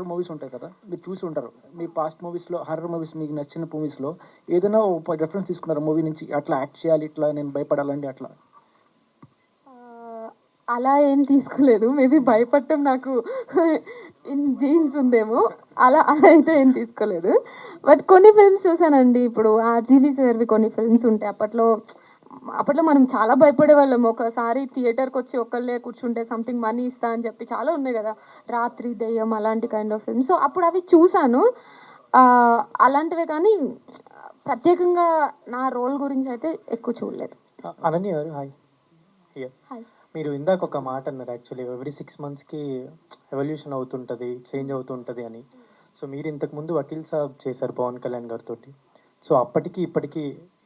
Movies ఉంటాయి కదా, మీరు చూసి ఉంటారు. మీ పాస్ట్ మూవీస్లో, హర్రర్ మూవీస్ మీకు నచ్చిన మూవీస్లో ఏదైనా ఒక రెఫరెన్స్ తీసుకున్నారు మూవీ నుంచి, అట్లా యాక్ట్ చేయాలి, ఇట్లా నేను భయపడాలండి అట్లా? అలా ఏం తీసుకోలేదు. మేబీ భయపడటం నాకు ఇన్ జీన్స్ ఉందేమో. అలా అలా అయితే ఏం తీసుకోలేదు. బట్ కొన్ని ఫిల్మ్స్ చూసానండి. ఇప్పుడు ఆర్జీవి సార్వి కొన్ని ఫిల్మ్స్ ఉంటాయి. అప్పట్లో మనం చాలా భయపడేవాళ్ళం. ఒకసారి థియేటర్కి వచ్చి ఒక్కళ్ళే కూర్చుంటే సంథింగ్ మనీ ఇస్తా అని చెప్పి చాలా ఉన్నాయి కదా, రాత్రి దెయ్యం అలాంటి కైండ్ ఆఫ్ ఫిల్మ్స్. సో అప్పుడు అవి చూశాను. అలాంటివే కానీ ప్రత్యేకంగా నా రోల్ గురించి అయితే ఎక్కువ చూడలేదు. అనన్య గారు హాయ్. హాయ్. మీరు ఇందాక ఒక మాట అన్నారు, యాక్చువల్లీ ఎవ్రీ 6 monthsకి ఎవల్యూషన్ అవుతుంటుంది, చేంజ్ అవుతుంటుంది అని. సో మీరు ఇంతకుముందు వకీల్ సాబ్ చేశారు పవన్ కళ్యాణ్ గారితో. సో అప్పటికి ఇప్పటికి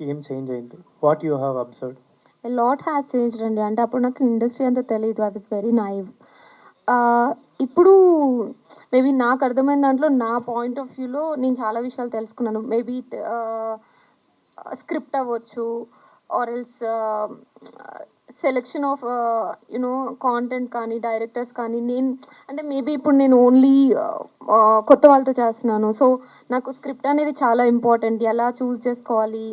ఏం చేంజ్ అయింది? What you have observed? Lot has changed అండి. అంటే అప్పుడు నాకు ఇండస్ట్రీ అంతా తెలియదు. I was very naive. ఇప్పుడు మేబీ నాకు అర్థమైన దాంట్లో నా పాయింట్ ఆఫ్ వ్యూలో నేను చాలా విషయాలు తెలుసుకున్నాను. మేబీ స్క్రిప్ట్ అవ్వచ్చు, or else selection of you know content కానీ, డైరెక్టర్స్ కానీ. అంటే మేబీ ఇప్పుడు నేను ఓన్లీ కొత్త వాళ్ళతో చేస్తున్నాను. సో నాకు స్క్రిప్ట్ అనేది చాలా ఇంపార్టెంట్. ఎలా చూస్ చేసుకోవాలి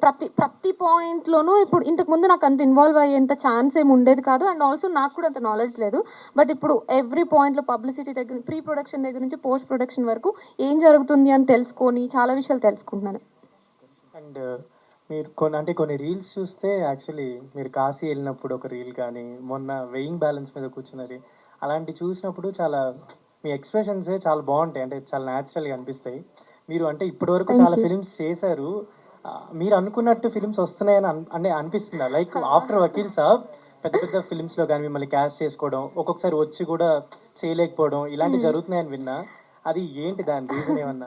ప్రతి పాయింట్లోనూ. ఇప్పుడు ఇంతకుముందు నాకు అంత ఇన్వాల్వ్ అయ్యేంత ఛాన్స్ ఏమి ఉండేది కాదు. అండ్ ఆల్సో నాకు కూడా అంత నాలెడ్జ్ లేదు. బట్ ఇప్పుడు ఎవ్రీ పాయింట్లో పబ్లిసిటీ దగ్గర, ప్రీ ప్రొడక్షన్ దగ్గర నుంచి పోస్ట్ ప్రొడక్షన్ వరకు ఏం జరుగుతుంది అని తెలుసుకొని చాలా విషయాలు తెలుసుకుంటున్నాను. అండ్ మీరు కొన్ని రీల్స్ చూస్తే యాక్చువల్లీ మీరు కాశీ వెళ్ళినప్పుడు ఒక రీల్ కానీ, మొన్న వెయింగ్ బ్యాలెన్స్ మీద కూర్చున్నది, అలాంటి చూసినప్పుడు చాలా మీ ఎక్స్ప్రెషన్స్ చాలా బాగుంటాయి. అంటే చాలా న్యాచురల్గా అనిపిస్తాయి. మీరు అంటే ఇప్పటివరకు చాలా ఫిలిమ్స్ చేశారు. మీరు అనుకున్నట్టు ఫిలిమ్స్ వస్తున్నాయని అనిపిస్తుందా? లైక్ ఆఫ్టర్ వకీల్ సాబ్ పెద్ద పెద్ద ఫిలిమ్స్లో కానీ మిమ్మల్ని క్యాస్ట్ చేసుకోవడం, ఒక్కొక్కసారి వచ్చి కూడా చేయలేకపోవడం, ఇలాంటివి జరుగుతున్నాయని విన్నా. అది ఏంటి, దాని రీజన్ ఏమన్నా?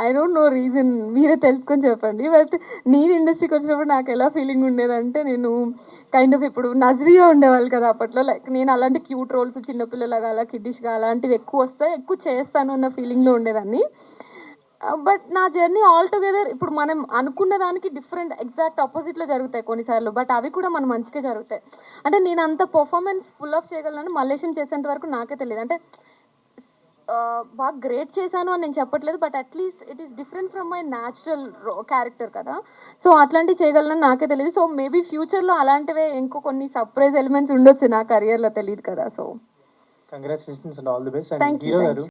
ఐ డోంట్ నో రీజన్, మీరే తెలుసుకొని చెప్పండి. బట్ నేను ఇండస్ట్రీకి వచ్చినప్పుడు నాకు ఎలా ఫీలింగ్ ఉండేదంటే, నేను కైండ్ ఆఫ్ ఇప్పుడు నజరియా ఉండేవాళ్ళు కదా అప్పట్లో, లైక్ నేను అలాంటి క్యూట్ రోల్స్, చిన్నపిల్లలాగా అలా కిడ్డిష్గా అలాంటివి ఎక్కువ వస్తాయి, ఎక్కువ చేస్తాను అన్న ఫీలింగ్లో ఉండేదాన్ని. బట్ నా జర్నీ ఆల్ టుగెదర్ ఇప్పుడు మనం అనుకున్న దానికి డిఫరెంట్, ఎగ్జాక్ట్ ఆపోజిట్లో జరుగుతాయి కొన్నిసార్లు. బట్ అవి కూడా మన మంచిగా జరుగుతాయి. అంటే నేను అంత పర్ఫార్మెన్స్ ఫుల్ ఆఫ్ చేయగలను మలేషియన్ చేసేంత వరకు నాకే తెలియదు. అంటే బాగా గ్రేట్ చేశాను అని నేను చెప్పట్లేదు, but at least it is different from my natural character కదా. సో అట్లాంటివి చేయగలను నాకే తెలియదు. సో మేబీ ఫ్యూచర్లో అలాంటివే ఇంకో కొన్ని సర్ప్రైజ్ ఎలిమెంట్స్ ఉండొచ్చు నా కెరియర్లో, తెలియదు కదా. So congratulations and all the best. And thank hero you. గారు